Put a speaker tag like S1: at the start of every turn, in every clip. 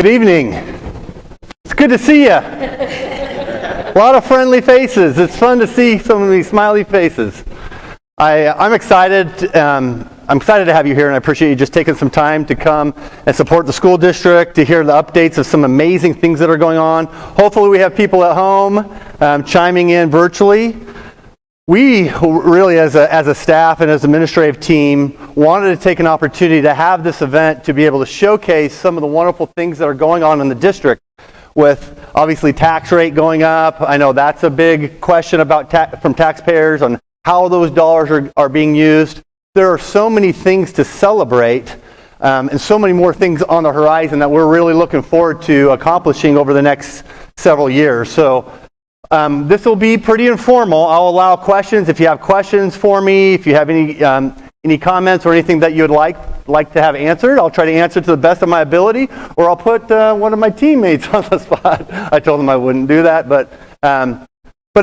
S1: Good evening. It's good to see you. A lot of friendly faces. It's fun to see some of these smiley faces. I'm excited. I'm excited to have you here, and I appreciate you just taking some time to come and support the school district, to hear the updates of some amazing things that are going on. Hopefully we have people at home chiming in virtually. We really, as a staff and as an administrative team, wanted to take an opportunity to have this event to be able to showcase some of the wonderful things that are going on in the district, with obviously tax rate going up. I know that's a big question about from taxpayers on how those dollars are being used. There are so many things to celebrate and so many more things on the horizon that we're really looking forward to accomplishing over the next several years. So this will be pretty informal. I'll allow questions. If you have questions for me, if you have any comments or anything that you would like to have answered, I'll try to answer to the best of my ability, or I'll put one of my teammates on the spot. I told them I wouldn't do that, but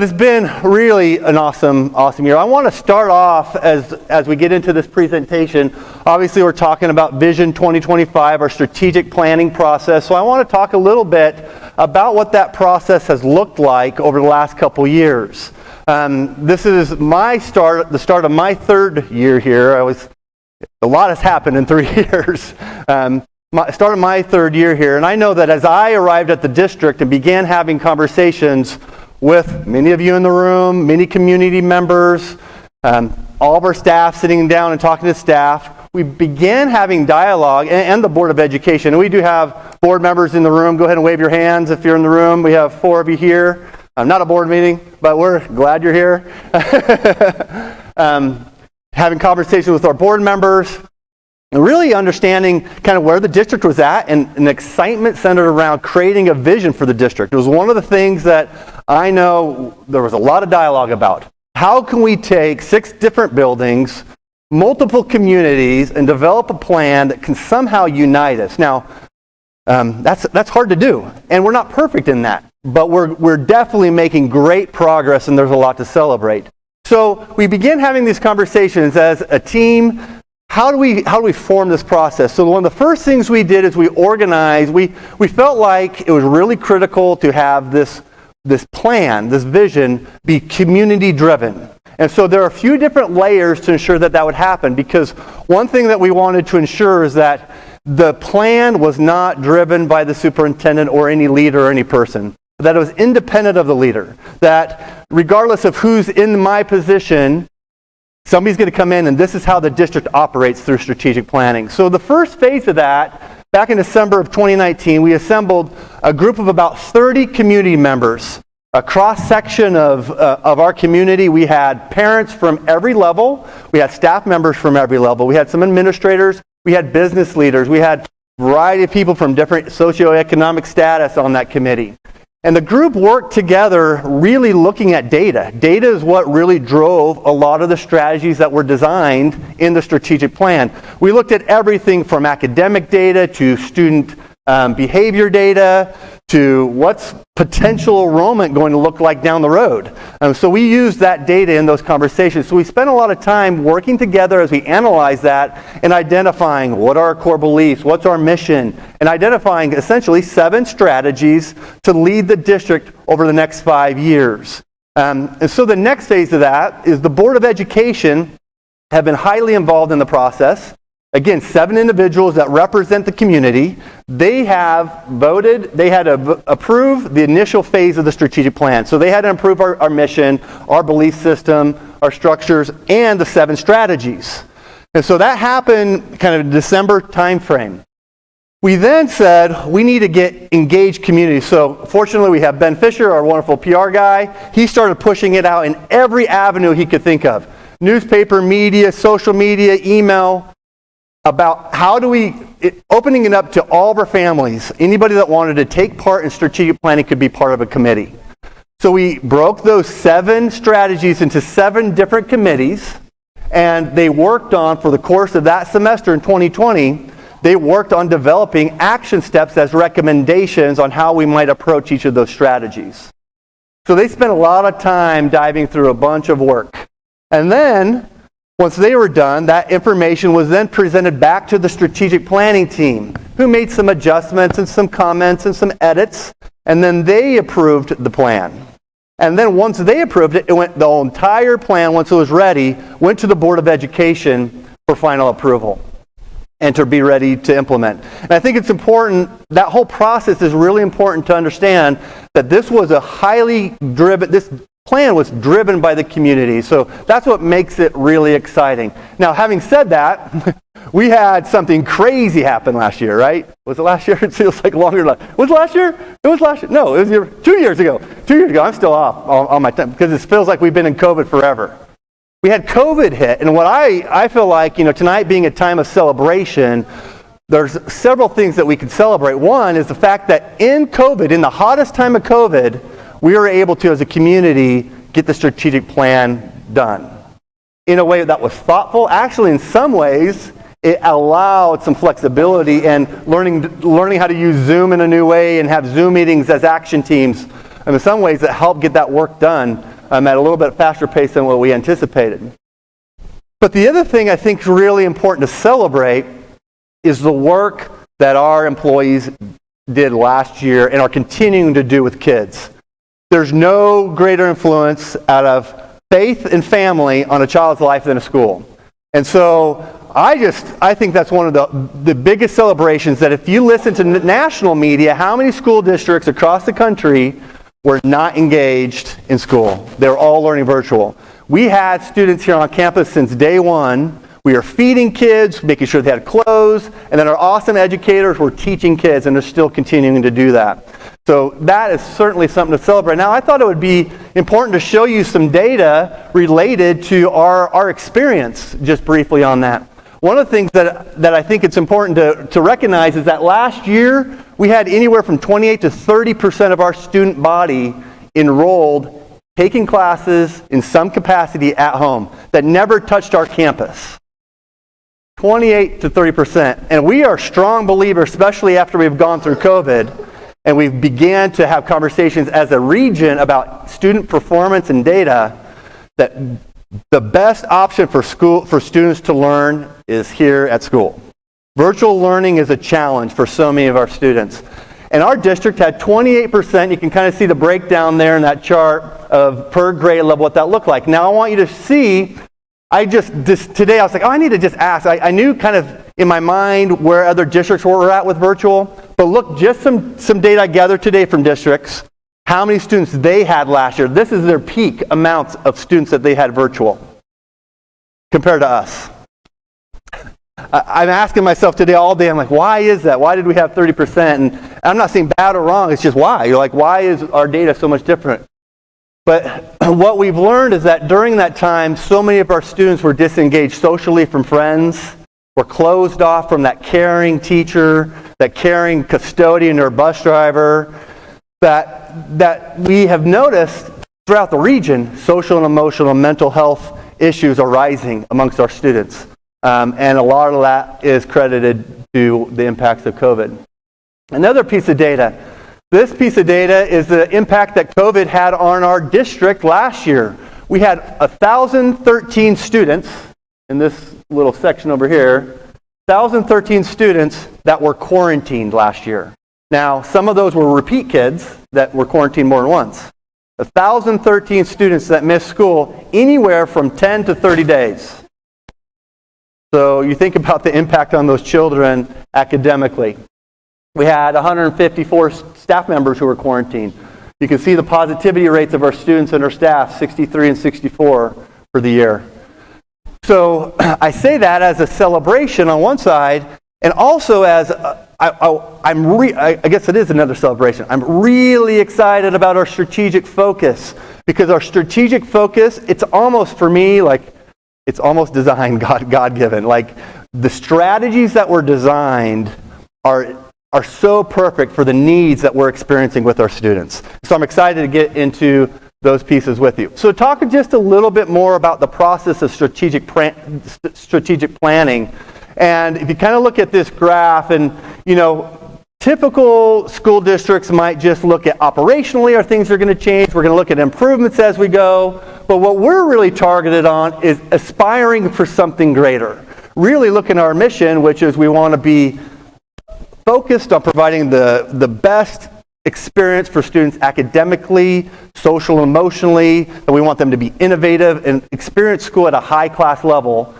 S1: it's been really an awesome year. I want to start off as we get into this presentation. Obviously, we're talking about Vision 2025, our strategic planning process. So I want to talk a little bit about what that process has looked like over the last couple years. This is the start of my third year here. A lot has happened in 3 years. Started my third year here, and I know that as I arrived at the district and began having conversations with many of you in the room, many community members, all of our staff sitting down and talking to staff, we began having dialogue, and the Board of Education. And we do have board members in the room. Go ahead and wave your hands if you're in the room. We have 4 of you here. Not a board meeting, but we're glad you're here. Having conversations with our board members, and really understanding kind of where the district was at, and an excitement centered around creating a vision for the district. It was one of the things that I know there was a lot of dialogue about. How can we take 6 different buildings, multiple communities, and develop a plan that can somehow unite us? Now, that's hard to do, and we're not perfect in that, but we're definitely making great progress, and there's a lot to celebrate. So we began having these conversations as a team. How do we form this process? So one of the first things we did is we organized. We felt like it was really critical to have this plan, this vision, be community driven. And so there are a few different layers to ensure that would happen, because one thing that we wanted to ensure is that the plan was not driven by the superintendent or any leader or any person, but that it was independent of the leader. That regardless of who's in my position, somebody's going to come in, and this is how the district operates through strategic planning. So the first phase of that, back in December of 2019, we assembled a group of about 30 community members, a cross-section of our community. We had parents from every level. We had staff members from every level. We had some administrators. We had business leaders. We had a variety of people from different socioeconomic status on that committee. And the group worked together really looking at data. Data is what really drove a lot of the strategies that were designed in the strategic plan. We looked at everything from academic data to student behavior data to what's potential enrollment going to look like down the road. So we used that data in those conversations. So we spent a lot of time working together as we analyzed that and identifying what are our core beliefs, what's our mission, and identifying essentially 7 strategies to lead the district over the next 5 years. And so the next phase of that is the Board of Education have been highly involved in the process. Again, 7 individuals that represent the community. They have voted, they had to approve the initial phase of the strategic plan. So they had to approve our mission, our belief system, our structures, and the 7 strategies. And so that happened kind of December timeframe. We then said we need to get engaged community. So fortunately we have Ben Fisher, our wonderful PR guy. He started pushing it out in every avenue he could think of. Newspaper, media, social media, email, about how do we, opening it up to all of our families. Anybody that wanted to take part in strategic planning could be part of a committee. So we broke those 7 strategies into 7 different committees, and they worked on, for the course of that semester in 2020, they worked on developing action steps as recommendations on how we might approach each of those strategies. So they spent a lot of time diving through a bunch of work. And then Once they were done, that information was then presented back to the strategic planning team, who made some adjustments and some comments and some edits, and then they approved the plan. And then once they approved it, the entire plan, once it was ready, went to the Board of Education for final approval and to be ready to implement. And I think it's important, that whole process is really important to understand that this was this plan was driven by the community. So that's what makes it really exciting. Now, having said that, we had something crazy happen last year, right? Was it last year? It feels like longer. Was it last year? It was last year. No, it was 2 years ago. 2 years ago. I'm still off on my time because it feels like we've been in COVID forever. We had COVID hit, and what I feel like, tonight being a time of celebration, there's several things that we can celebrate. One is the fact that in COVID, in the hottest time of COVID, we were able to, as a community, get the strategic plan done in a way that was thoughtful. Actually, in some ways, it allowed some flexibility and learning how to use Zoom in a new way and have Zoom meetings as action teams. And in some ways, it helped get that work done at a little bit faster pace than what we anticipated. But the other thing I think is really important to celebrate is the work that our employees did last year and are continuing to do with kids. There's no greater influence out of faith and family on a child's life than a school. And so I think that's one of the biggest celebrations, that if you listen to national media, how many school districts across the country were not engaged in school? They're all learning virtual. We had students here on campus since day one. We are feeding kids, making sure they had clothes, and then our awesome educators were teaching kids, and they're still continuing to do that. So that is certainly something to celebrate. Now, I thought it would be important to show you some data related to our experience, just briefly on that. One of the things that I think it's important to recognize is that last year, we had anywhere from 28 to 30% of our student body enrolled, taking classes in some capacity at home, that never touched our campus. 28 to 30%. And we are strong believers, especially after we've gone through COVID, and we began to have conversations as a region about student performance and data, that the best option for students to learn is here at school. Virtual learning is a challenge for so many of our students. And our district had 28%. You can kind of see the breakdown there in that chart of per grade level what that looked like. Now I want you to see, today I was like, I need to just ask. I knew kind of in my mind where other districts were at with virtual, but look, just some data I gathered today from districts, how many students they had last year. This is their peak amounts of students that they had virtual compared to us. I'm asking myself today all day, I'm like, why is that? Why did we have 30%? And I'm not saying bad or wrong, it's just why. You're like, why is our data so much different? But what we've learned is that during that time, so many of our students were disengaged socially from friends, were closed off from that caring teacher, that caring custodian or bus driver, that we have noticed throughout the region, social and emotional and mental health issues are rising amongst our students. And a lot of that is credited to the impacts of COVID. Another piece of data. This piece of data is the impact that COVID had on our district last year. We had 1,013 students in this little section over here, 1,013 students that were quarantined last year. Now, some of those were repeat kids that were quarantined more than once. 1,013 students that missed school anywhere from 10 to 30 days. So you think about the impact on those children academically. We had 154 staff members who were quarantined. You can see the positivity rates of our students and our staff, 63 and 64 for the year. So I say that as a celebration on one side, and also as I guess it is another celebration. I'm really excited about our strategic focus, because our strategic focus, it's almost for me like it's almost designed God-given. Like the strategies that were designed are so perfect for the needs that we're experiencing with our students. So I'm excited to get into those pieces with you. So talk just a little bit more about the process of strategic planning. And if you kind of look at this graph, and typical school districts might just look at operationally, are things are going to change. We're going to look at improvements as we go. but what we're really targeted on is aspiring for something greater. Really looking at our mission, which is we want to be focused on providing the best experience for students academically, social and emotionally, and we want them to be innovative and experience school at a high-class level.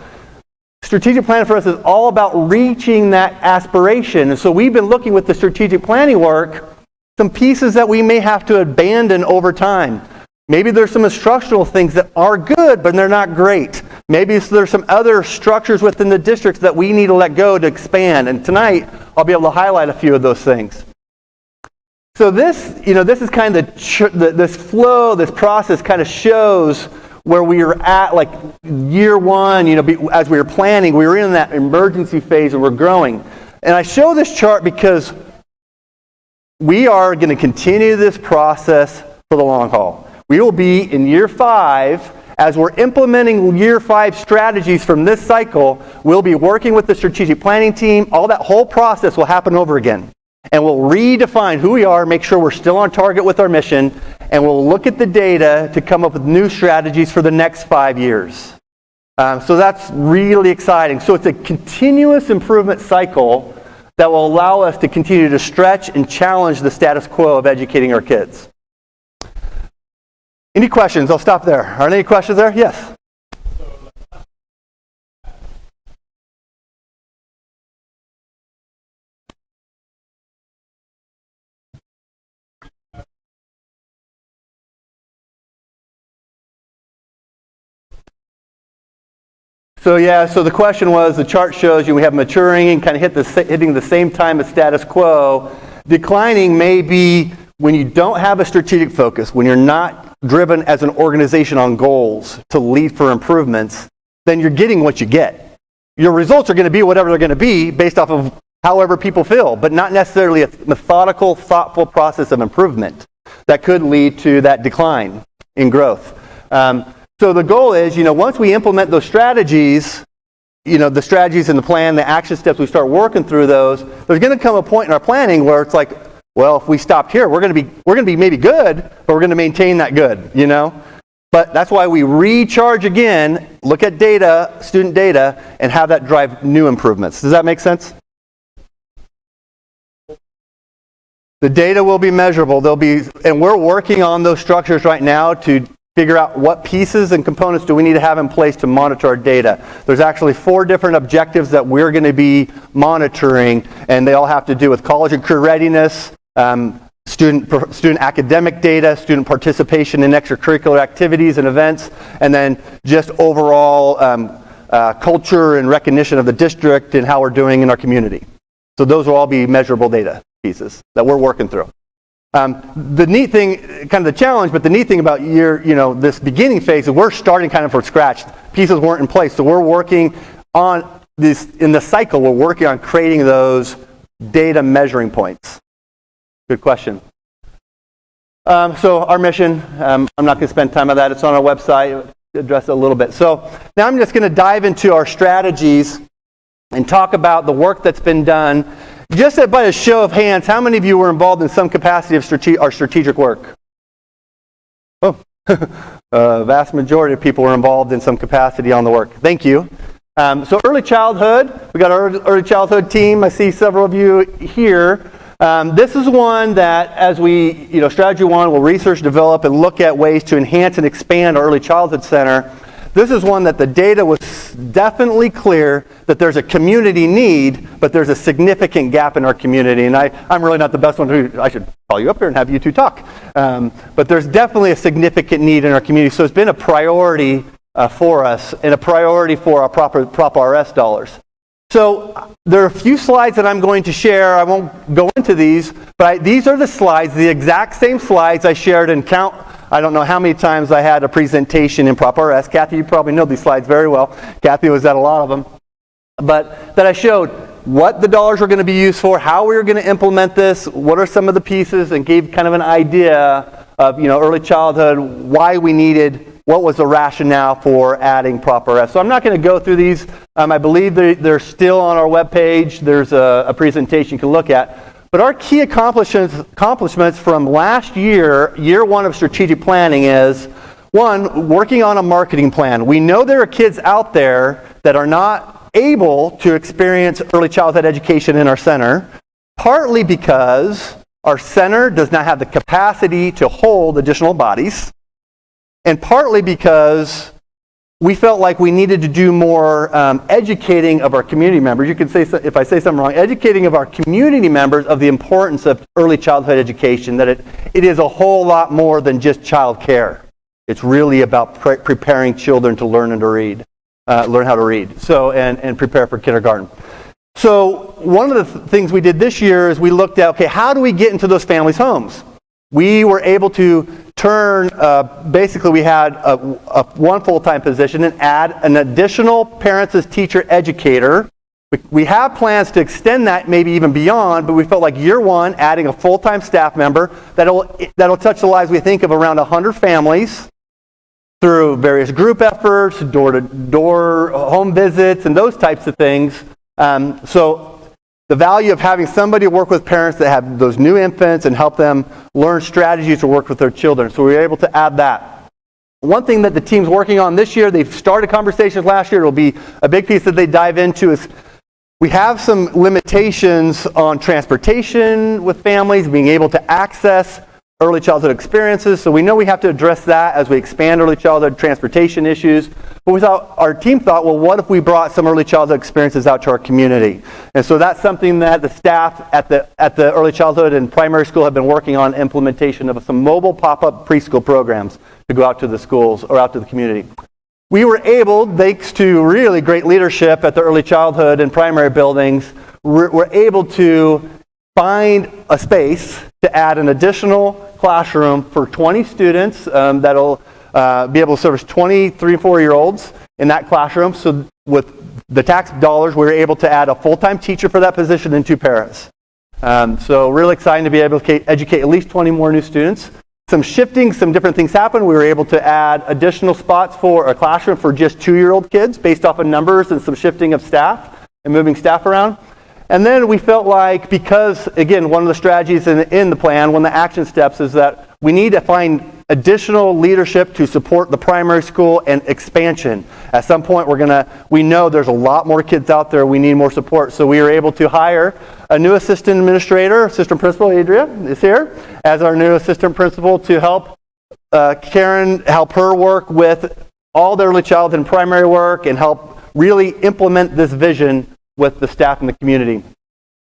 S1: Strategic planning for us is all about reaching that aspiration. And so we've been looking with the strategic planning work, some pieces that we may have to abandon over time. Maybe there's some instructional things that are good, but they're not great. Maybe there's some other structures within the districts that we need to let go to expand. And tonight, I'll be able to highlight a few of those things. So this is kind of this flow, this process kind of shows where we were at, like year one, as we were planning, we were in that emergency phase and we're growing. And I show this chart because we are going to continue this process for the long haul. We will be in year 5, as we're implementing year 5 strategies from this cycle, we'll be working with the strategic planning team. All that whole process will happen over again. And we'll redefine who we are, make sure we're still on target with our mission, and we'll look at the data to come up with new strategies for the next 5 years. So that's really exciting. So it's a continuous improvement cycle that will allow us to continue to stretch and challenge the status quo of educating our kids. Any questions? I'll stop there. Are there any questions there? Yes. So the question was, the chart shows you we have maturing and kind of hitting the same time as status quo. Declining may be when you don't have a strategic focus, when you're not driven as an organization on goals to lead for improvements, then you're getting what you get. Your results are going to be whatever they're going to be based off of however people feel, but not necessarily a methodical, thoughtful process of improvement that could lead to that decline in growth. So the goal is, once we implement those strategies, the strategies and the plan, the action steps, we start working through those, there's going to come a point in our planning where it's like, well, if we stopped here, we're going to be maybe good, but we're going to maintain that good, But that's why we recharge again, look at data, student data, and have that drive new improvements. Does that make sense? The data will be measurable. And we're working on those structures right now to figure out what pieces and components do we need to have in place to monitor our data. There's actually 4 different objectives that we're going to be monitoring, and they all have to do with college and career readiness, student academic data, student participation in extracurricular activities and events, and then just overall culture and recognition of the district and how we're doing in our community. So those will all be measurable data pieces that we're working through. The neat thing, kind of the challenge, but the neat thing about this beginning phase is we're starting kind of from scratch. Pieces weren't in place, so we're working on this in the cycle. We're working on creating those data measuring points. Good question. So our mission, I'm not going to spend time on that. It's on our website. Address it a little bit. So now I'm just going to dive into our strategies and talk about the work that's been done. Just by a show of hands, how many of you were involved in some capacity of our strategic work? Oh, vast majority of people were involved in some capacity on the work. Thank you. So early childhood, we got our early childhood team. I see several of you here. This is one that, as we, strategy 1, we'll research, develop, and look at ways to enhance and expand our early childhood center. This is one that the data was definitely clear that there's a community need, but there's a significant gap in our community. And I'm really not the best one I should call you up here and have you two talk. But there's definitely a significant need in our community. So it's been a priority for us and a priority for our Prop RS dollars. So there are a few slides that I'm going to share. I won't go into these, but these are the slides, the exact same slides I shared in I don't know how many times I had a presentation in Prop RS. Kathy, you probably know these slides very well. Kathy was at a lot of them. But that I showed what the dollars were going to be used for, how we were going to implement this, what are some of the pieces, and gave kind of an idea of early childhood, why we needed, what was the rationale for adding Prop RS. So I'm not going to go through these. I believe they're still on our webpage. There's a presentation you can look at. But our key accomplishments from last year, year 1 of strategic planning, is One, working on a marketing plan. We know there are kids out there that are not able to experience early childhood education in our center, partly because our center does not have the capacity to hold additional bodies, and partly because we felt like we needed to do more educating of our community members. You could say, if I say something wrong, educating of our community members of the importance of early childhood education, that it is a whole lot more than just child care. It's really about preparing children to learn and to read, learn how to read, so and prepare for kindergarten. So one of the things we did this year is we looked at, okay, how do we get into those families' homes? We were able to turn, basically we had one full-time position and add an additional parents as teacher educator. We have plans to extend that maybe even beyond, but we felt like year one, adding a full-time staff member that'll touch the lives, we think, of around 100 families through various group efforts, door-to-door home visits, and those types of things. So the value of having somebody work with parents that have those new infants and help them learn strategies to work with their children. So we were able to add that. One thing that the team's working on this year, they've started conversations last year, it'll be a big piece that they dive into, is we have some limitations on transportation with families, being able to access early childhood experiences. So we know we have to address that as we expand early childhood transportation issues. But our team thought, well, what if we brought some early childhood experiences out to our community? And so that's something that the staff at the early childhood and primary school have been working on, implementation of some mobile pop-up preschool programs to go out to the schools or out to the community. We were able, thanks to really great leadership at the early childhood and primary buildings, we're able to find a space to add an additional classroom for 20 students that'll be able to service 20 3- and 4-year-olds in that classroom. So with the tax dollars, we were able to add a full-time teacher for that position and 2 paras. So really exciting to be able to educate at least 20 more new students. Some shifting, some different things happened. We were able to add additional spots for a classroom for just 2-year-old kids based off of numbers and some shifting of staff and moving staff around. And then we felt like, because, again, one of the strategies in the plan, one of the action steps, is that we need to find additional leadership to support the primary school and expansion. At some point, we know there's a lot more kids out there. We need more support. So we were able to hire a new assistant administrator, assistant principal, Adria is here, as our new assistant principal to help Karen help her work with all the early childhood and primary work and help really implement this vision with the staff in the community.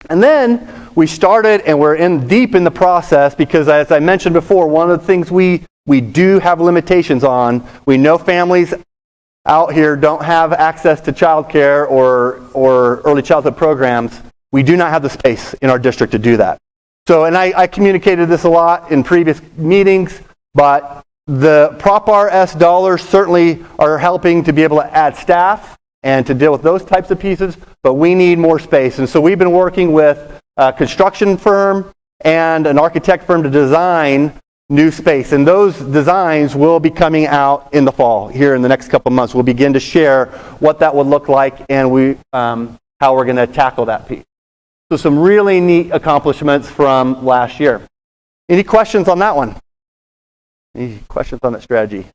S1: And then we started, and we're deep in the process, because as I mentioned before, one of the things we do have limitations on, we know families out here don't have access to childcare or early childhood programs. We do not have the space in our district to do that. So, and I communicated this a lot in previous meetings, but the Prop RS dollars certainly are helping to be able to add staff and to deal with those types of pieces, but we need more space. And so we've been working with a construction firm and an architect firm to design new space. And those designs will be coming out in the fall, here in the next couple of months. We'll begin to share what that would look like and how we're going to tackle that piece. So some really neat accomplishments from last year. Any questions on that one? Any questions on that strategy?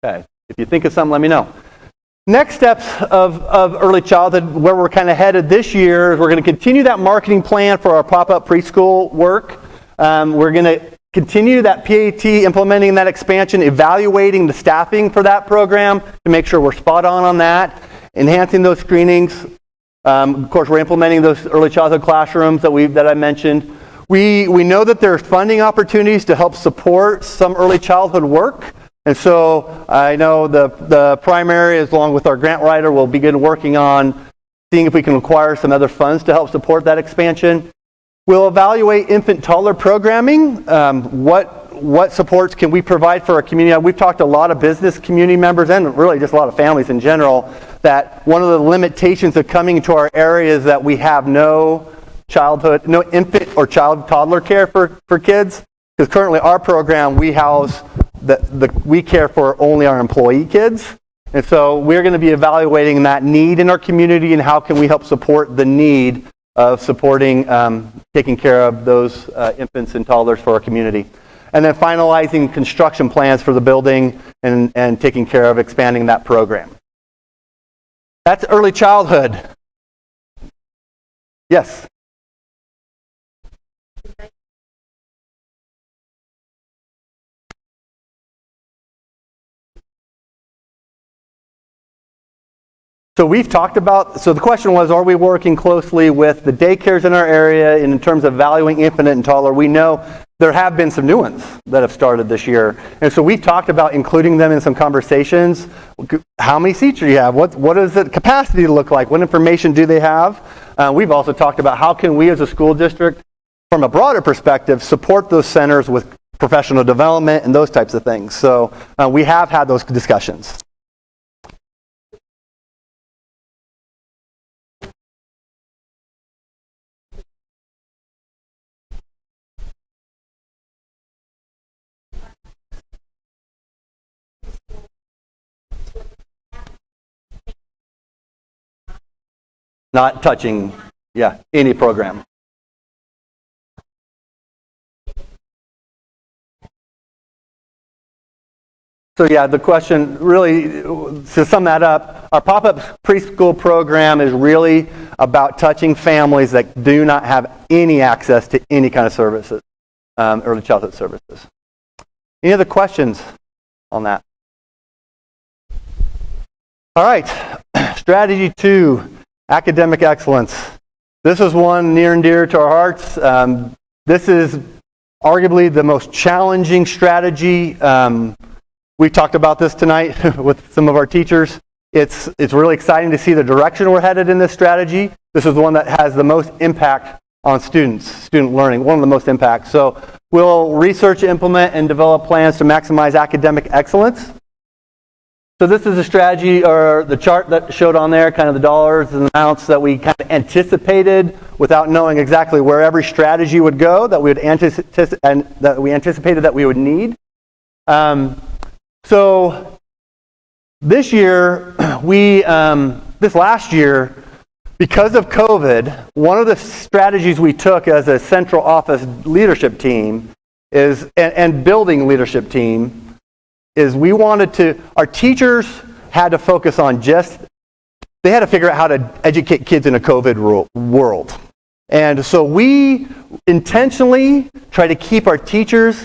S1: Okay. If you think of something, let me know. Next steps of early childhood, where we're kind of headed this year, is we're going to continue that marketing plan for our pop-up preschool work. We're going to continue that PAT, implementing that expansion, evaluating the staffing for that program to make sure we're spot on that, enhancing those screenings. Of course, we're implementing those early childhood classrooms that I mentioned. We know that there's funding opportunities to help support some early childhood work. And so I know the primary, along with our grant writer, will begin working on seeing if we can acquire some other funds to help support that expansion. We'll evaluate infant toddler programming. What supports can we provide for our community? We've talked to a lot of business community members and really just a lot of families in general, that one of the limitations of coming to our area is that we have no infant or child toddler care for kids. Because currently our program, we house we care for only our employee kids. And so we're going to be evaluating that need in our community and how can we help support the need of supporting, taking care of those infants and toddlers for our community. And then finalizing construction plans for the building and taking care of expanding that program. That's early childhood. Yes? So we've talked about, so the question was, are we working closely with the daycares in our area in terms of valuing infant and toddler? We know there have been some new ones that have started this year. And so we've talked about including them in some conversations. How many seats do you have? What does the capacity look like? What information do they have? We've also talked about how can we as a school district, from a broader perspective, support those centers with professional development and those types of things. So we have had those discussions. Not touching, any program. So the question really, to sum that up, our pop-up preschool program is really about touching families that do not have any access to any kind of services, early childhood services. Any other questions on that? All right, strategy 2. Academic excellence. This is one near and dear to our hearts. This is arguably the most challenging strategy. We talked about this tonight with some of our teachers. It's really exciting to see the direction we're headed in this strategy. This is the one that has the most impact on student learning, one of the most impact. So we'll research, implement, and develop plans to maximize academic excellence. So this is a strategy, or the chart that showed on there, kind of the dollars and amounts that we kind of anticipated without knowing exactly where every strategy would go, that we would anticipate and that we anticipated that we would need. So this year, this last year, because of COVID, one of the strategies we took as a central office leadership team is, and building leadership team, is we wanted to, our teachers had to focus on they had to figure out how to educate kids in a COVID world. And so we intentionally try to keep our teachers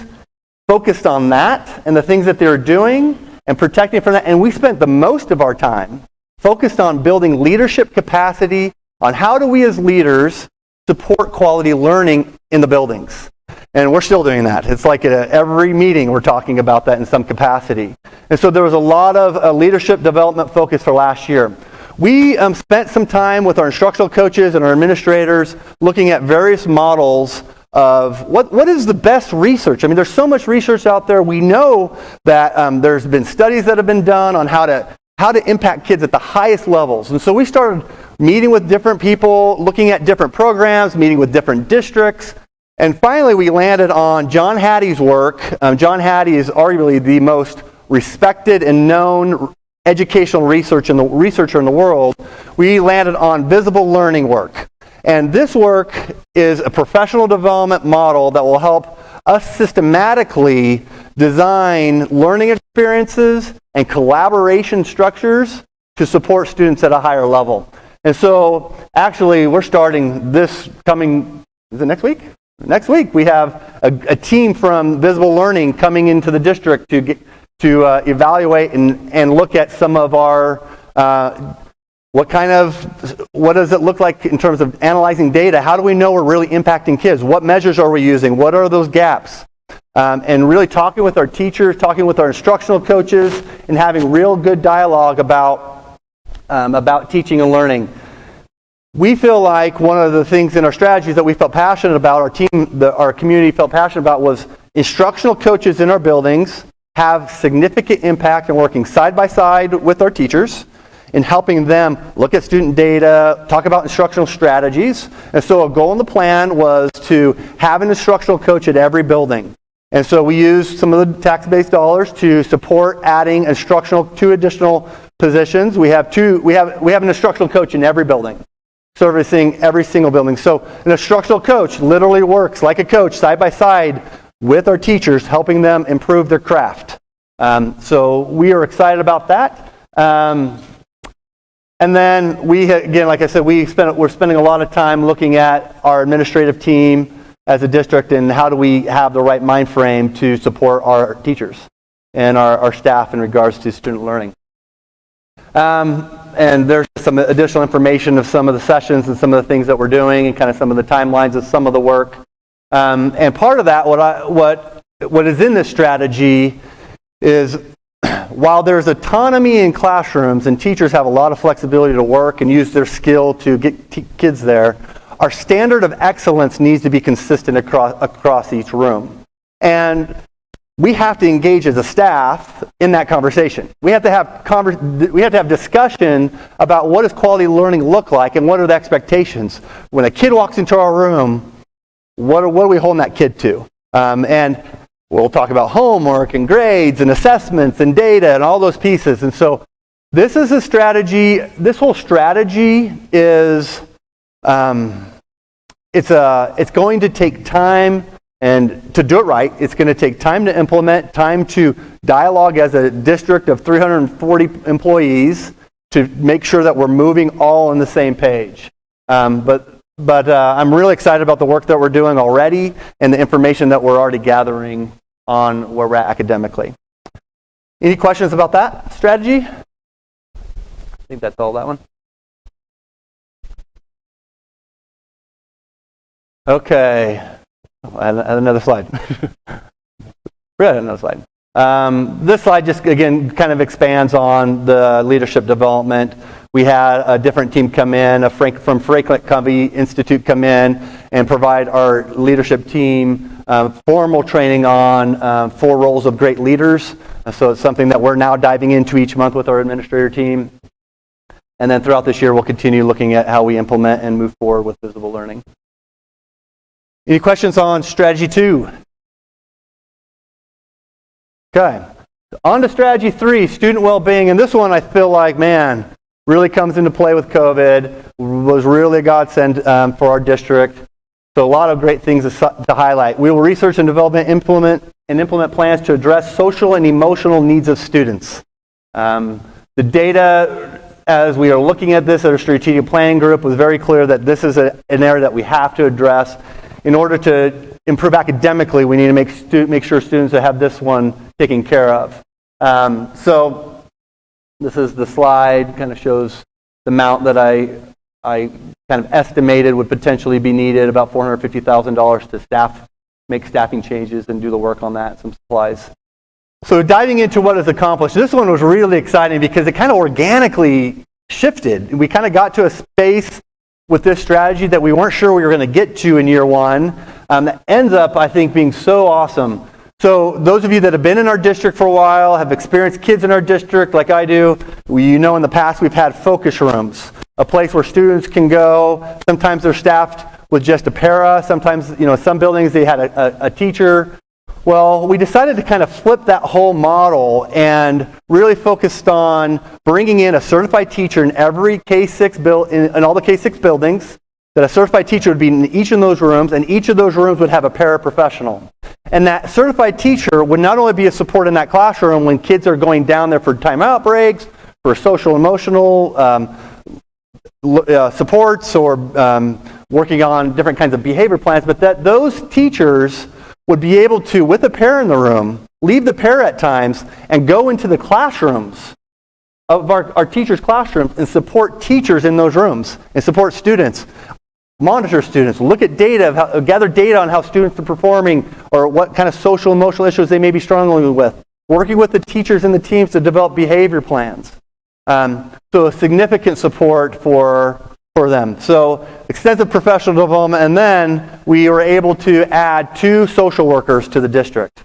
S1: focused on that and the things that they were doing and protecting from that. And we spent the most of our time focused on building leadership capacity on how do we as leaders support quality learning in the buildings. And we're still doing that. It's like at every meeting we're talking about that in some capacity. And so there was a lot of leadership development focus for last year. We spent some time with our instructional coaches and our administrators looking at various models of what is the best research. I mean, there's so much research out there. We know that there's been studies that have been done on how to impact kids at the highest levels. And so we started meeting with different people, looking at different programs, meeting with different districts. And finally, we landed on John Hattie's work. John Hattie is arguably the most respected and known educational researcher in the world. We landed on visible learning work. And this work is a professional development model that will help us systematically design learning experiences and collaboration structures to support students at a higher level. And so, actually, we're starting this coming, is it next week? Next week, we have a team from Visible Learning coming into the district to evaluate and look at some of our, what does it look like in terms of analyzing data? How do we know we're really impacting kids? What measures are we using? What are those gaps? And really talking with our teachers, talking with our instructional coaches, and having real good dialogue about teaching and learning. We feel like one of the things in our strategies that we felt passionate about, our community felt passionate about, was instructional coaches in our buildings have significant impact in working side by side with our teachers in helping them look at student data, talk about instructional strategies. And so a goal in the plan was to have an instructional coach at every building. And so we used some of the tax-based dollars to support adding two additional positions. We have an instructional coach in every building. servicing every single building. So an instructional coach literally works like a coach side by side with our teachers, helping them improve their craft. So we are excited about that. And then we, again, like I said, we're spending a lot of time looking at our administrative team as a district and how do we have the right mind frame to support our teachers and our staff in regards to student learning. And there's some additional information of some of the sessions and some of the things that we're doing and kind of some of the timelines of some of the work. And part of that, what is in this strategy is while there's autonomy in classrooms and teachers have a lot of flexibility to work and use their skill to get kids there, our standard of excellence needs to be consistent across each room. And we have to engage as a staff in that conversation. We have to have discussion about what does quality learning look like and what are the expectations. When a kid walks into our room, what are we holding that kid to? And we'll talk about homework and grades and assessments and data and all those pieces. And so this is a strategy. This whole strategy is it's going to take time, and to do it right, it's going to take time to implement, time to dialogue as a district of 340 employees to make sure that we're moving all on the same page. But I'm really excited about the work that we're doing already and the information that we're already gathering on where we're at academically. Any questions about that strategy? I think that's all that one. Okay. Add another slide. Another slide. This slide just, again, kind of expands on the leadership development. We had a different team come in, from Franklin Covey Institute come in and provide our leadership team formal training on 4 roles of great leaders. So it's something that we're now diving into each month with our administrator team. And then throughout this year, we'll continue looking at how we implement and move forward with visible learning. Any questions on strategy 2? Okay. On to strategy 3, student well-being. And this one I feel like, man, really comes into play with COVID, was really a godsend for our district. So a lot of great things to highlight. We will research and develop and implement plans to address social and emotional needs of students. The data, as we are looking at this at our strategic planning group, was very clear that this is an area that we have to address. In order to improve academically, we need to make sure students have this one taken care of. So this is the slide, kind of shows the amount that I kind of estimated would potentially be needed, about $450,000 to make staffing changes and do the work on that, some supplies. So diving into what is accomplished, this one was really exciting because it kind of organically shifted. We kind of got to a space with this strategy that we weren't sure we were going to get to in year 1. That ends up, I think, being so awesome. So those of you that have been in our district for a while, have experienced kids in our district like I do, in the past we've had focus rooms, a place where students can go. Sometimes they're staffed with just a para. Sometimes, some buildings they had a teacher. Well, we decided to kind of flip that whole model and really focused on bringing in a certified teacher in every K-6 in all the K-6 buildings, that a certified teacher would be in each of those rooms, and each of those rooms would have a paraprofessional. And that certified teacher would not only be a support in that classroom when kids are going down there for timeout breaks, for social emotional supports, or working on different kinds of behavior plans, but that those teachers would be able to, with a para in the room, leave the para at times and go into the classrooms of our teachers' classrooms and support teachers in those rooms and support students, monitor students, look at data, gather data on how students are performing or what kind of social emotional issues they may be struggling with, working with the teachers and the teams to develop behavior plans. So a significant support for them. So extensive professional development, and then we were able to add 2 social workers to the district.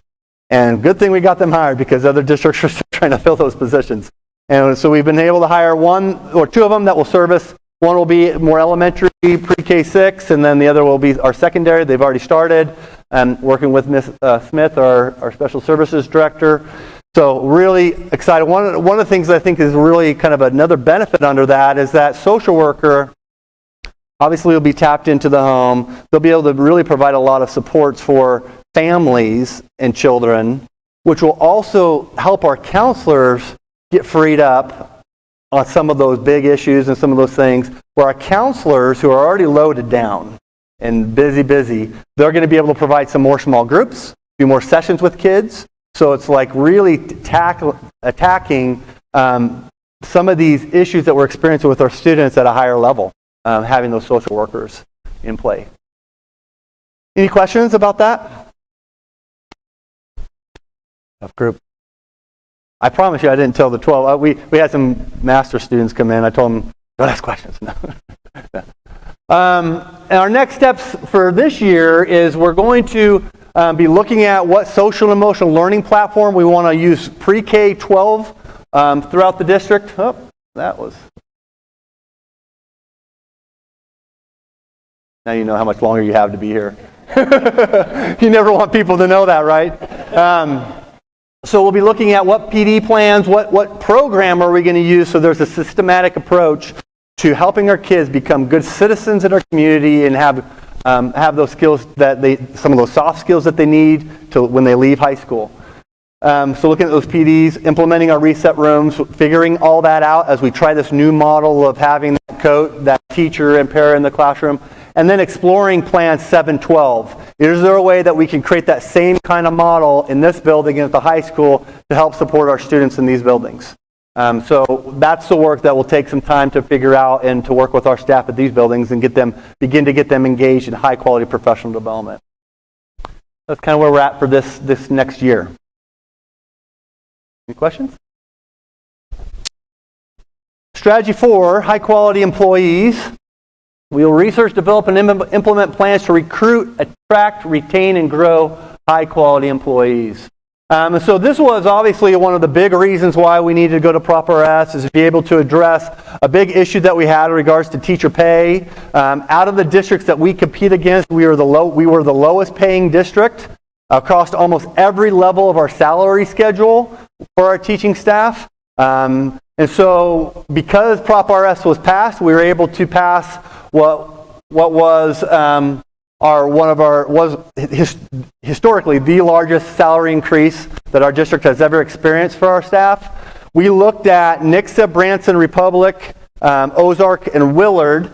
S1: And good thing we got them hired because other districts are still trying to fill those positions. And so we've been able to hire 1 or 2 of them that will service. One will be more elementary, pre-K-6, and then the other will be our secondary. They've already started, working with Ms. Smith, our special services director. So really excited. One of the things I think is really kind of another benefit under that is that social worker Obviously, will be tapped into the home. They'll be able to really provide a lot of supports for families and children, which will also help our counselors get freed up on some of those big issues and some of those things, where our counselors who are already loaded down and busy, they're going to be able to provide some more small groups, do more sessions with kids. So it's like really attacking some of these issues that we're experiencing with our students at a higher level, having those social workers in play. Any questions about that? Tough group. I promise you I didn't tell the 12. We had some master students come in. I told them, don't ask questions. And our next steps for this year is we're going to be looking at what social and emotional learning platform we want to use pre-K-12 throughout the district. Oh, that was... Now you know how much longer you have to be here. You never want people to know that, right? So we'll be looking at what PD plans, what program are we going to use, so there's a systematic approach to helping our kids become good citizens in our community and have those skills some of those soft skills that they need to when they leave high school. So looking at those PDs, implementing our reset rooms, figuring all that out as we try this new model of having that teacher and para in the classroom, and then exploring Plan 712. Is there a way that we can create that same kind of model in this building and at the high school to help support our students in these buildings? So that's the work that will take some time to figure out and to work with our staff at these buildings and begin to get them engaged in high quality professional development. That's kind of where we're at for this next year. Any questions? Strategy 4, high quality employees. We will research, develop, and implement plans to recruit, attract, retain, and grow high-quality employees. So this was obviously one of the big reasons why we needed to go to Proper S, is to be able to address a big issue that we had in regards to teacher pay. Out of the districts that we compete against, we were the lowest paying district across almost every level of our salary schedule for our teaching staff. And so because Prop RS was passed, we were able to pass what was historically the largest salary increase that our district has ever experienced for our staff. We looked at Nixa, Branson, Republic, Ozark, and Willard.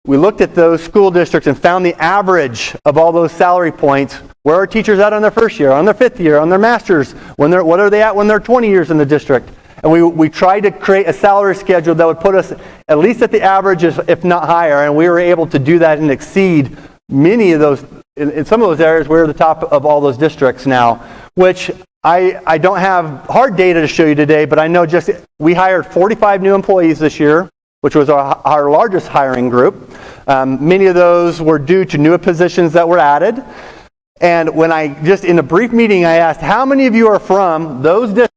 S1: We looked at those school districts and found the average of all those salary points. Where are teachers at on their first year, on their fifth year, on their master's? What are they at when they're 20 years in the district? And we tried to create a salary schedule that would put us at least at the average, if not higher. And we were able to do that and exceed many of those. In some of those areas, we're at the top of all those districts now, which I don't have hard data to show you today, but I know we hired 45 new employees this year, which was our largest hiring group. Many of those were due to new positions that were added. And when in a brief meeting, I asked, how many of you are from those districts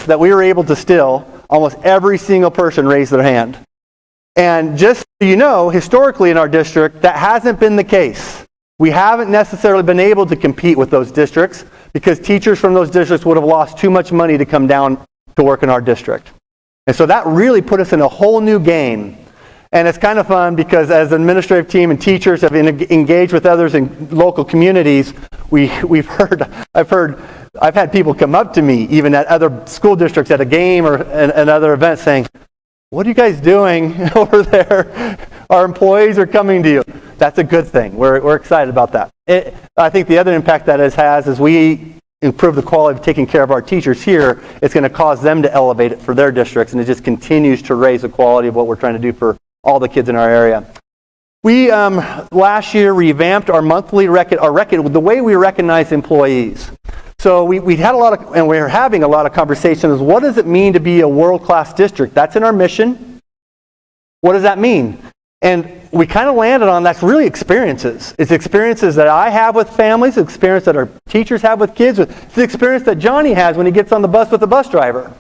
S1: that we were able to still? Almost every single person raised their hand. And just so you know, historically in our district, that hasn't been the case. We haven't necessarily been able to compete with those districts because teachers from those districts would have lost too much money to come down to work in our district. And so that really put us in a whole new game. And it's kind of fun because as an administrative team and teachers have engaged with others in local communities, I've had people come up to me, even at other school districts at a game or another event, saying, what are you guys doing over there? Our employees are coming to you. That's a good thing. We're excited about that. I think the other impact that it has is we improve the quality of taking care of our teachers here. It's going to cause them to elevate it for their districts, and it just continues to raise the quality of what we're trying to do for all the kids in our area. We last year revamped our monthly the way we recognize employees. So we had and we're having a lot of conversations. What does it mean to be a world-class district? That's in our mission. What does that mean? And we kind of landed on that's really experiences. It's experiences that I have with families, experience that our teachers have with kids. It's the experience that Johnny has when he gets on the bus with the bus driver.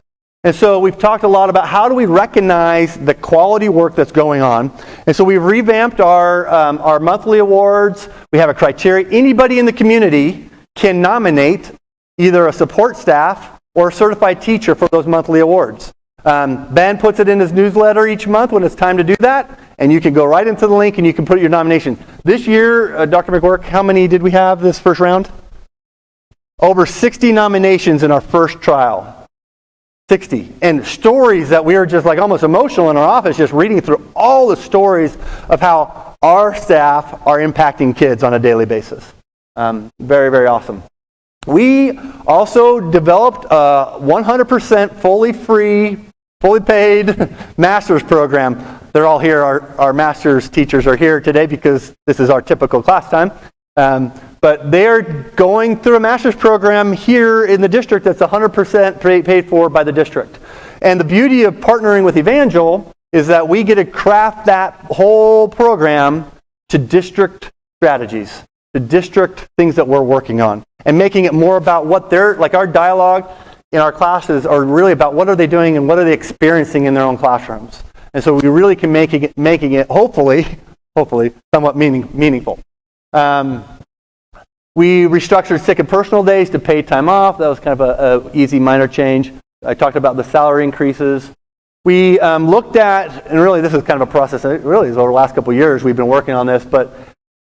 S1: And so we've talked a lot about how do we recognize the quality work that's going on. And so we've revamped our monthly awards. We have a criteria. Anybody in the community can nominate either a support staff or a certified teacher for those monthly awards. Ben puts it in his newsletter each month when it's time to do that, and you can go right into the link and you can put your nomination. This year, Dr. McWork, how many did we have this first round? Over 60 nominations in our first trial. 60. And stories that we were just like almost emotional in our office, just reading through all the stories of how our staff are impacting kids on a daily basis. Very, very awesome. We also developed a 100% fully free, fully paid master's program. They're all here. Our master's teachers are here today because this is our typical class time. But they're going through a master's program here in the district that's 100% paid for by the district. And the beauty of partnering with Evangel is that we get to craft that whole program to district strategies, to district things that we're working on, and making it more about what they're, like our dialogue in our classes are really about what are they doing and what are they experiencing in their own classrooms. And so we really can making it hopefully somewhat meaningful. We restructured sick and personal days to paid time off. That was kind of a easy minor change. I talked about the salary increases. We looked at, and really this is kind of a process, and it really is over the last couple of years we've been working on this, but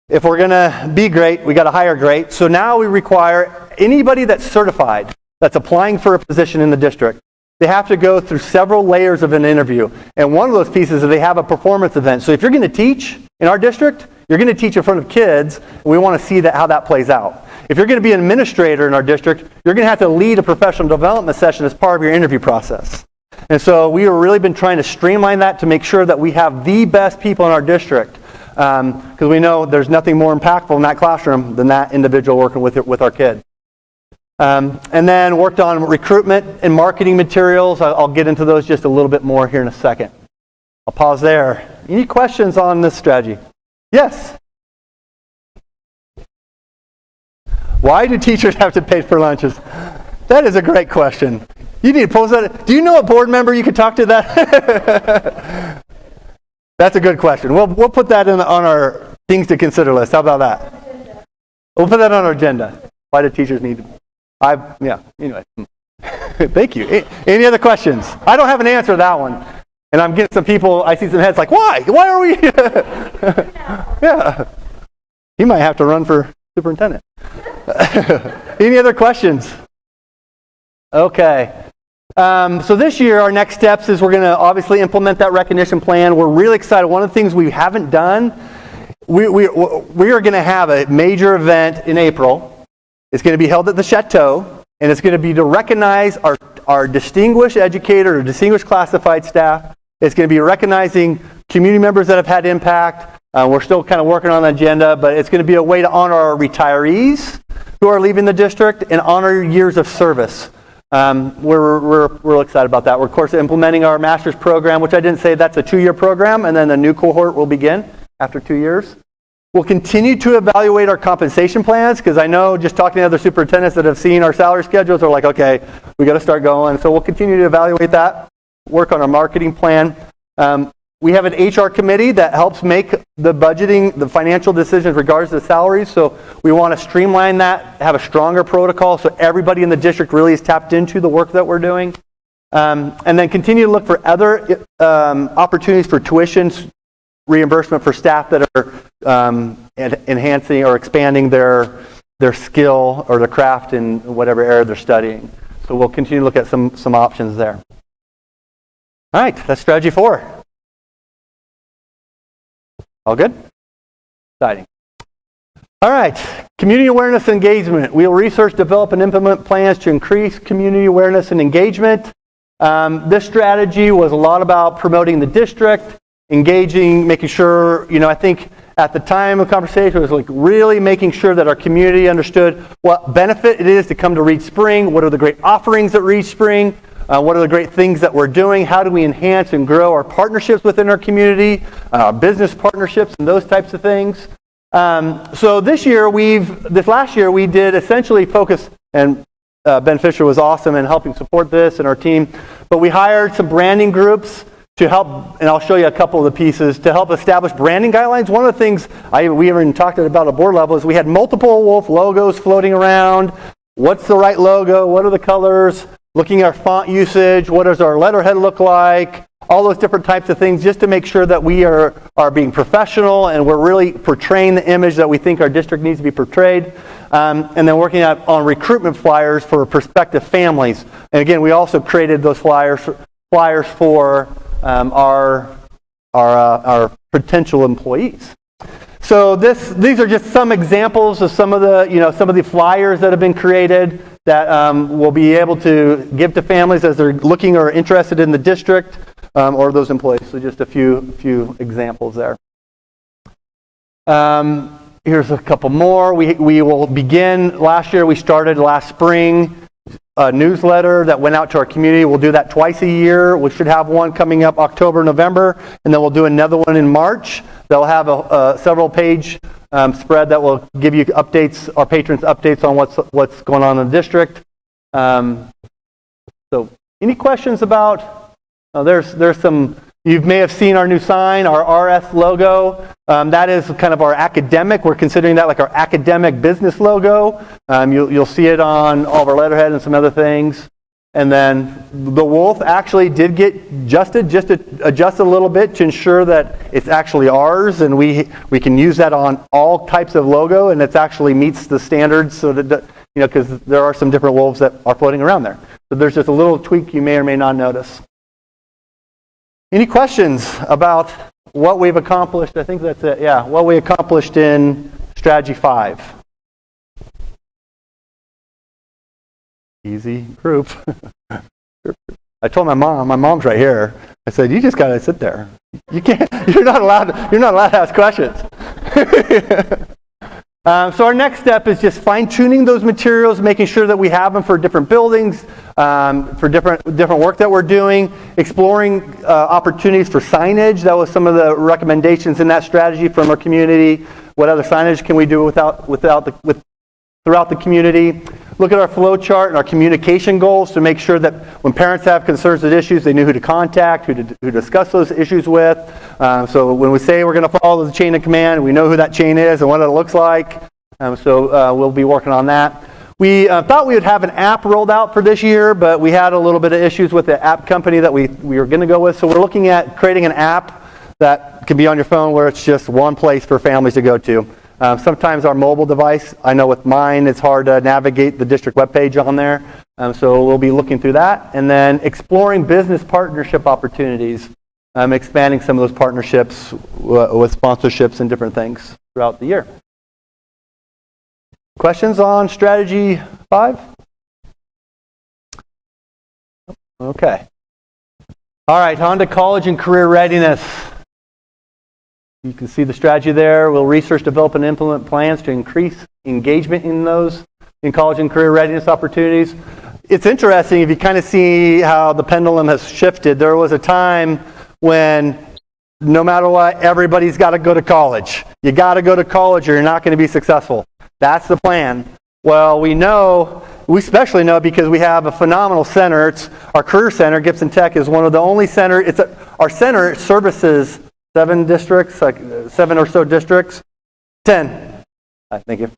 S1: if we're going to be great, we got to hire great. So now we require anybody that's certified, that's applying for a position in the district, they have to go through several layers of an interview. And one of those pieces is they have a performance event. So if you're going to teach in our district, you're going to teach in front of kids, and we want to see how that plays out. If you're going to be an administrator in our district, you're going to have to lead a professional development session as part of your interview process. And so we have really been trying to streamline that to make sure that we have the best people in our district. Because we know there's nothing more impactful in that classroom than that individual working with our kid. And then worked on recruitment and marketing materials. I'll get into those just a little bit more here in a second. I'll pause there. Any questions on this strategy? Yes? Why do teachers have to pay for lunches? That is a great question. You need to pose that. Do you know a board member you could talk to that? That's a good question. We'll put that on our things to consider list. How about that? We'll put that on our agenda. Why do teachers need to? Anyway. Thank you. Any other questions? I don't have an answer to that one. And I'm getting some people, I see some heads like, why? Why are we? Yeah. He might have to run for superintendent. Any other questions? Okay. So this year, our next steps is we're going to obviously implement that recognition plan. We're really excited. One of the things we haven't done, we are going to have a major event in April. It's going to be held at the Chateau, and it's going to be to recognize our distinguished educator or distinguished classified staff. It's going to be recognizing community members that have had impact. We're still kind of working on the agenda, but it's going to be a way to honor our retirees who are leaving the district and honor years of service. We're real excited about that. We're, of course, implementing our master's program, which I didn't say that's a 2-year program, and then the new cohort will begin after 2 years. We'll continue to evaluate our compensation plans, because I know just talking to other superintendents that have seen our salary schedules are like, okay, we got to start going. So we'll continue to evaluate that, work on our marketing plan. We have an HR committee that helps make the budgeting, the financial decisions regards to salaries. So we want to streamline that, have a stronger protocol so everybody in the district really is tapped into the work that we're doing. And then continue to look for other opportunities for tuition reimbursement for staff that are enhancing or expanding their skill or their craft in whatever area they're studying. So we'll continue to look at some options there. All right, that's strategy 4. All good? Exciting. All right, community awareness and engagement. We'll research, develop, and implement plans to increase community awareness and engagement. This strategy was a lot about promoting the district, engaging, making sure, I think at the time of conversation, it was like really making sure that our community understood what benefit it is to come to Reed Spring, what are the great offerings at Reed Spring, what are the great things that we're doing, how do we enhance and grow our partnerships within our community, business partnerships and those types of things. So this last year we did essentially focus, and Ben Fisher was awesome in helping support this and our team, but we hired some branding groups to help, and I'll show you a couple of the pieces, to help establish branding guidelines. One of the things we even talked about at board level is we had multiple Wolf logos floating around. What's the right logo? What are the colors? looking at our font usage, what does our letterhead look like, all those different types of things, just to make sure that we are being professional and we're really portraying the image that we think our district needs to be portrayed. And then working on recruitment flyers for prospective families. And again, we also created those flyers for our potential employees. So these are just some examples of some of the flyers that have been created that we'll be able to give to families as they're looking or interested in the district or those employees. So just a few examples there. Here's a couple more. We will begin. Last year we started last spring a newsletter that went out to our community. We'll do that twice a year. We should have one coming up October, November, and then we'll do another one in March. They'll have a several page spread that will give you updates, our patrons updates on what's going on in the district. So any questions about, there's some, you may have seen our new sign, our RS logo. That is kind of our academic. We're considering that like our academic business logo. You'll see it on all of our letterhead and some other things. And then the wolf actually did get adjusted, just adjust a little bit to ensure that it's actually ours, and we can use that on all types of logo, and it actually meets the standards. So that because there are some different wolves that are floating around there. So there's just a little tweak you may or may not notice. Any questions about what we've accomplished? I think that's it. Yeah, what we accomplished in Strategy 5. Easy group. I told my mom's right here. I said, you just got to sit there. You can't. You're not allowed to ask questions. So our next step is just fine-tuning those materials, making sure that we have them for different buildings, for different work that we're doing, exploring opportunities for signage. That was some of the recommendations in that strategy from our community. What other signage can we do throughout the community? Look at our flow chart and our communication goals to make sure that when parents have concerns and issues, they knew who to contact, who to discuss those issues with. So when we say we're going to follow the chain of command, we know who that chain is and what it looks like. So we'll be working on that. We thought we would have an app rolled out for this year, but we had a little bit of issues with the app company that we were going to go with. So we're looking at creating an app that can be on your phone where it's just one place for families to go to. Sometimes our mobile device, I know with mine, it's hard to navigate the district webpage on there. So we'll be looking through that. And then exploring business partnership opportunities, expanding some of those partnerships with sponsorships and different things throughout the year. Questions on Strategy 5? Okay. All right, on to college and career readiness. You can see the strategy there. We'll research, develop, and implement plans to increase engagement in college and career readiness opportunities. It's interesting if you kind of see how the pendulum has shifted. There was a time when no matter what, everybody's got to go to college. You got to go to college or you're not going to be successful. That's the plan. Well, we especially know because we have a phenomenal center. It's our career center. Gibson Tech is one of the only centers. Our center services 7 districts, like 7 or so districts. 10. Thank you.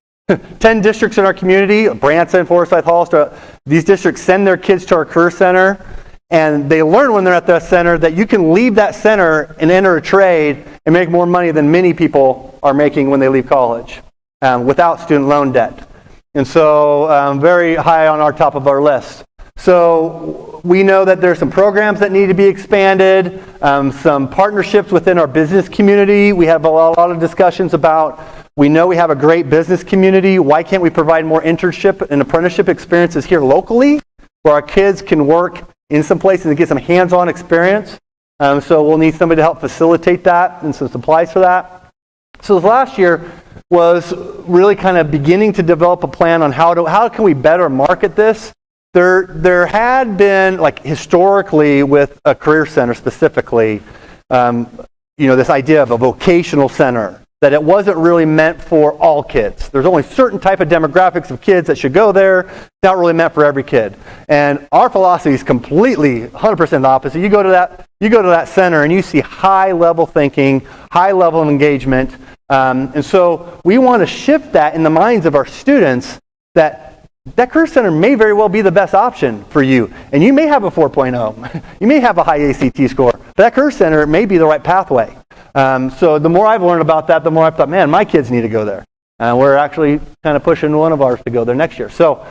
S1: 10 districts in our community, Branson, Forsyth, Hollister. These districts send their kids to our career center, and they learn when they're at that center that you can leave that center and enter a trade and make more money than many people are making when they leave college without student loan debt. And so very high on our top of our list. So we know that there's some programs that need to be expanded, some partnerships within our business community. We have a lot of discussions about, we know we have a great business community. Why can't we provide more internship and apprenticeship experiences here locally where our kids can work in some places and get some hands-on experience? So we'll need somebody to help facilitate that and some supplies for that. So this last year was really kind of beginning to develop a plan on how can we better market this. There had been, like historically with a career center specifically, this idea of a vocational center, that it wasn't really meant for all kids. There's only certain type of demographics of kids that should go there. It's not really meant for every kid. And our philosophy is completely 100% the opposite. You go to that center and you see high level thinking, high level of engagement. And so we want to shift that in the minds of our students that that Career Center may very well be the best option for you. And you may have a 4.0. You may have a high ACT score. But that Career Center may be the right pathway. So the more I've learned about that, the more I've thought, man, my kids need to go there. We're actually kind of pushing one of ours to go there next year. So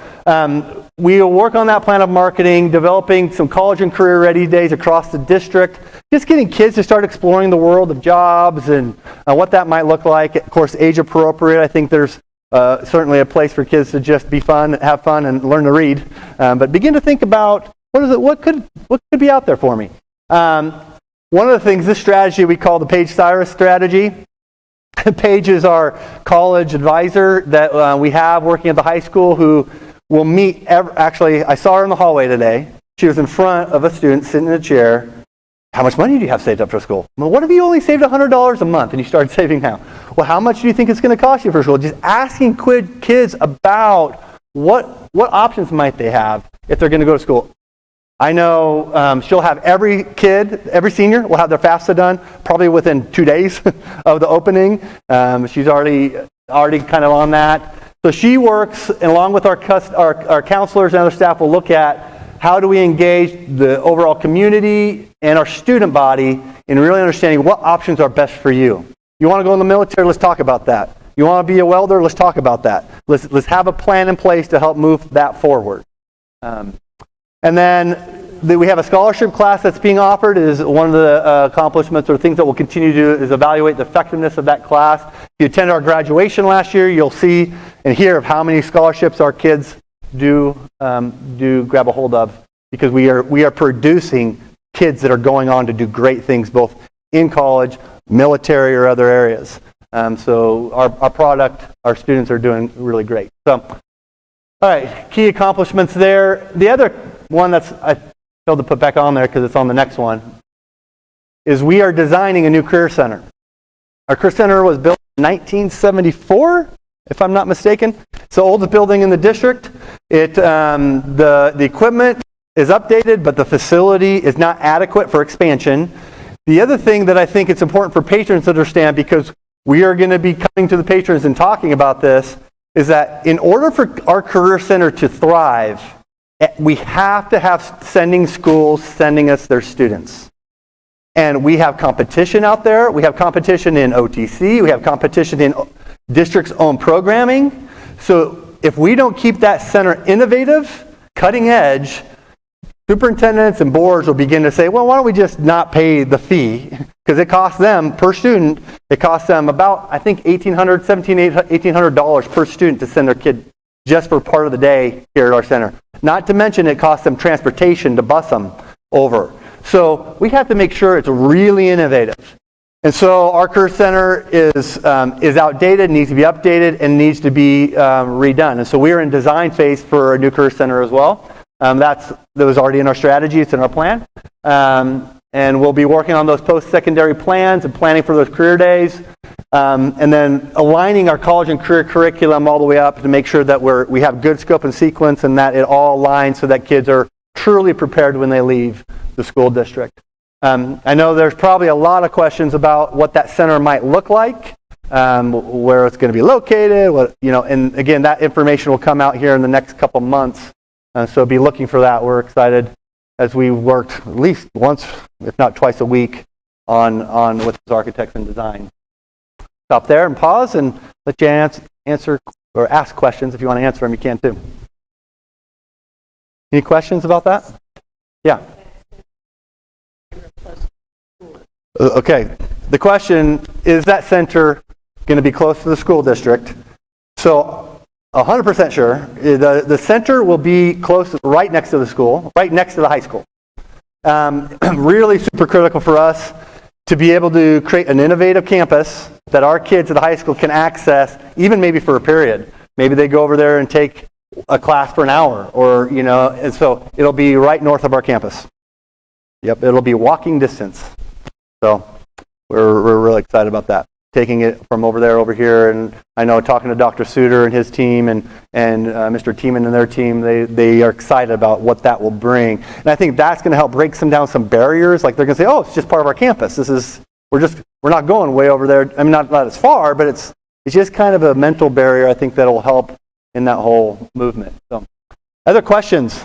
S1: we will work on that plan of marketing, developing some college and career ready days across the district, just getting kids to start exploring the world of jobs and what that might look like. Of course, age appropriate. I think there's certainly a place for kids to just be fun, have fun, and learn to read. But begin to think about what could be out there for me. One of the things, this strategy we call the Paige Cyrus strategy. Paige is our college advisor that we have working at the high school who will meet, actually, I saw her in the hallway today. She was in front of a student sitting in a chair. How much money do you have saved up for school? Well, what if you only saved $100 a month and you started saving now? Well, how much do you think it's going to cost you for school? Just asking kids about what options might they have if they're going to go to school. I know she'll have every senior will have their FAFSA done probably within 2 days of the opening. She's already kind of on that. So she works, and along with our counselors and other staff, will look at how do we engage the overall community and our student body in really understanding what options are best for you. You want to go in the military? Let's talk about that. You want to be a welder? Let's talk about that. Let's have a plan in place to help move that forward. And then we have a scholarship class that's being offered. It is one of the accomplishments or things that we'll continue to do is evaluate the effectiveness of that class. If you attended our graduation last year, you'll see and hear of how many scholarships our kids do grab a hold of, because we are producing kids that are going on to do great things both in college, military, or other areas. So our product, our students are doing really great. So, all right, key accomplishments there. The other one I failed to put back on there because it's on the next one, is we are designing a new career center. Our career center was built in 1974, if I'm not mistaken. It's the oldest building in the district. The equipment is updated, but the facility is not adequate for expansion. The other thing that I think it's important for patrons to understand, because we are going to be coming to the patrons and talking about this, is that in order for our career center to thrive, we have to have sending schools sending us their students. And we have competition out there. We have competition in OTC. We have competition in district's own programming. So if we don't keep that center innovative, cutting edge, superintendents and boards will begin to say, well, why don't we just not pay the fee? Because it costs them, per student, it costs them about, I think, $1,800 per student to send their kid just for part of the day here at our center. Not to mention it costs them transportation to bus them over. So we have to make sure it's really innovative. And so our career center is outdated, needs to be updated, and needs to be redone. And so we are in design phase for a new career center as well. That was already in our strategy. It's in our plan. And we'll be working on those post-secondary plans and planning for those career days. And then aligning our college and career curriculum all the way up to make sure that we have good scope and sequence and that it all aligns so that kids are truly prepared when they leave the school district. I know there's probably a lot of questions about what that center might look like, where it's going to be located, and again, that information will come out here in the next couple months. So be looking for that. We're excited as we worked at least once, if not twice a week, on with those architects and design. Stop there and pause and let you answer or ask questions. If you want to answer them, you can too. Any questions about that? Yeah. Okay. The question is that center going to be close to the school district? So 100% sure. The center will be close, right next to the school, right next to the high school. Really super critical for us to be able to create an innovative campus that our kids at the high school can access, even maybe for a period. Maybe they go over there and take a class for an hour, and so it'll be right north of our campus. Yep, it'll be walking distance. So we're really excited about that. Taking it from over there over here, and I know talking to Dr. Suter and his team and Mr. Tiemann and their team, they are excited about what that will bring. And I think that's going to help break down some barriers. Like they're going to say, oh, it's just part of our campus. We're not going way over there. I mean, not as far, but it's just kind of a mental barrier. I think that'll help in that whole movement. So, other questions?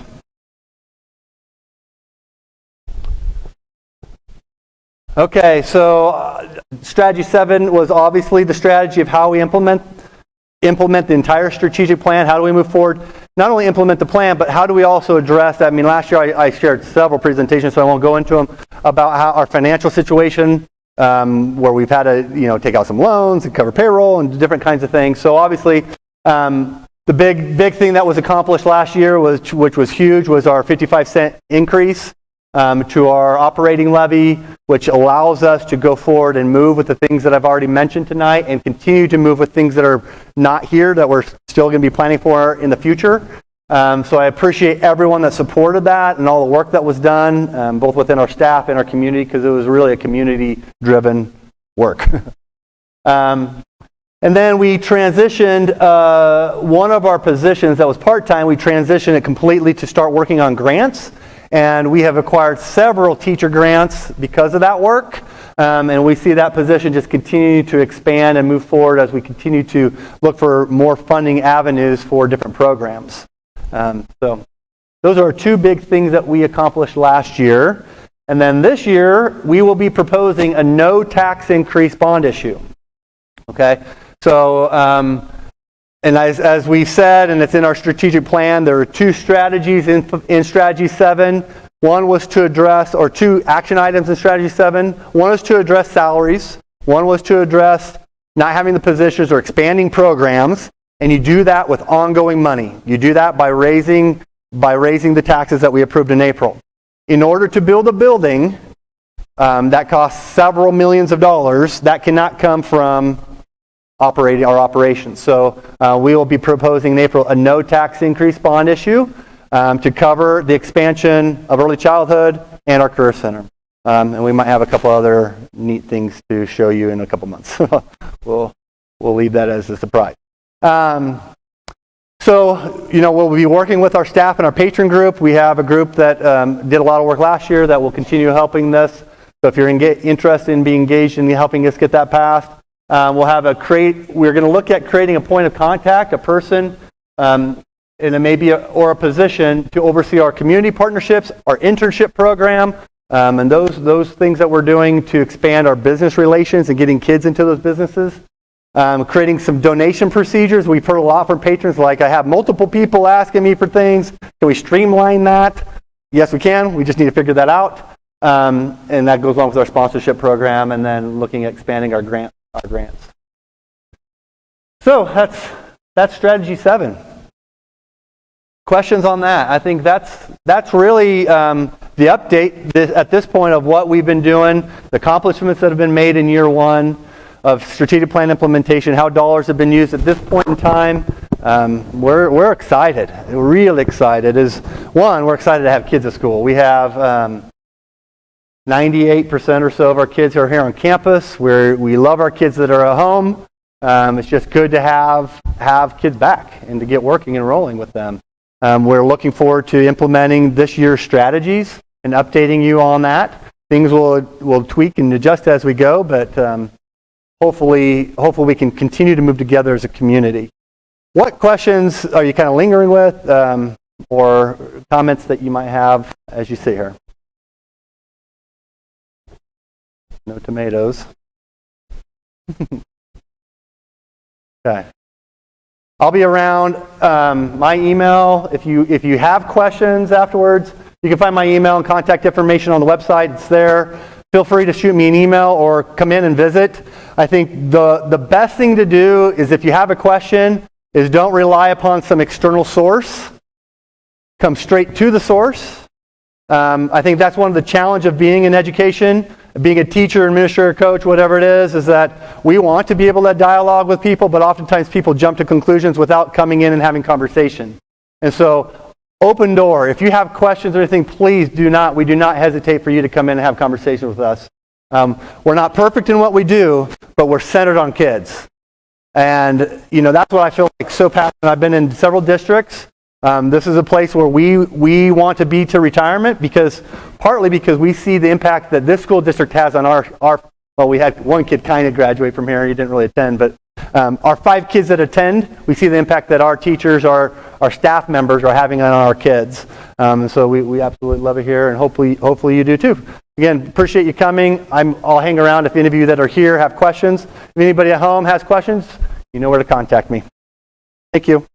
S1: Okay, so strategy 7 was obviously the strategy of how we implement the entire strategic plan. How do we move forward? Not only implement the plan, but how do we also address that? I mean, last year I shared several presentations, so I won't go into them, about how our financial situation, where we've had to take out some loans and cover payroll and different kinds of things. So obviously, the big thing that was accomplished last year, which was huge, was our 55-cent increase to our operating levy, which allows us to go forward and move with the things that I've already mentioned tonight and continue to move with things that are not here that we're still going to be planning for in the future. So I appreciate everyone that supported that and all the work that was done, both within our staff and our community, because it was really a community-driven work. And then we transitioned one of our positions that was part-time, we transitioned it completely to start working on grants. And we have acquired several teacher grants because of that work. And we see that position just continue to expand and move forward as we continue to look for more funding avenues for different programs. So those are 2 big things that we accomplished last year. And then this year, we will be proposing a no tax increase bond issue. Okay? So, and as we said, and it's in our strategic plan, there are 2 strategies in strategy 7. One was to address, or 2 action items in strategy 7. One was to address salaries. One was to address not having the positions or expanding programs. And you do that with ongoing money. You do that by raising the taxes that we approved in April. In order to build a building that costs several millions of dollars, that cannot come from operating our operations. So we will be proposing in April a no tax increase bond issue to cover the expansion of early childhood and our career center. And we might have a couple other neat things to show you in a couple months. We'll leave that as a surprise. So, we'll be working with our staff and our patron group. We have a group that did a lot of work last year that will continue helping this. So if you're interested in being engaged in helping us get that passed, we're going to look at creating a point of contact, a person, and it may be a position to oversee our community partnerships, our internship program, and those things that we're doing to expand our business relations and getting kids into those businesses. Creating some donation procedures. We've heard a lot from patrons, like I have multiple people asking me for things. Can we streamline that? Yes, we can. We just need to figure that out. And that goes along with our sponsorship program, and then looking at expanding our grants. So that's strategy 7. Questions on that? I think that's really the update at this point of what we've been doing, the accomplishments that have been made in year 1 of strategic plan implementation, how dollars have been used at this point in time. We're excited. We're really excited. We're excited to have kids at school. We have 98% or so of our kids who are here on campus. We love our kids that are at home. It's just good to have kids back and to get working and rolling with them. We're looking forward to implementing this year's strategies and updating you on that. Things will tweak and adjust as we go, but hopefully we can continue to move together as a community. What questions are you kind of lingering with, or comments that you might have as you sit here? No tomatoes. Okay. I'll be around. My email, if you have questions afterwards, you can find my email and contact information on the website. It's there. Feel free to shoot me an email or come in and visit. I think the best thing to do is, if you have a question, is don't rely upon some external source. Come straight to the source. I think that's one of the challenges of being in education, being a teacher, administrator, coach, whatever it is that we want to be able to dialogue with people, but oftentimes people jump to conclusions without coming in and having conversation. And so, open door. If you have questions or anything, please we do not hesitate for you to come in and have conversations with us. We're not perfect in what we do, but we're centered on kids. And, that's what I feel like so passionate. I've been in several districts. This is a place where we want to be to retirement, partly because we see the impact that this school district has on our we had one kid kind of graduate from here. He didn't really attend, but Our 5 kids that attend, we see the impact that our teachers, our staff members are having on our kids. So we absolutely love it here, and hopefully you do too. Again, appreciate you coming. I'll hang around if any of you that are here have questions. If anybody at home has questions, you know where to contact me. Thank you.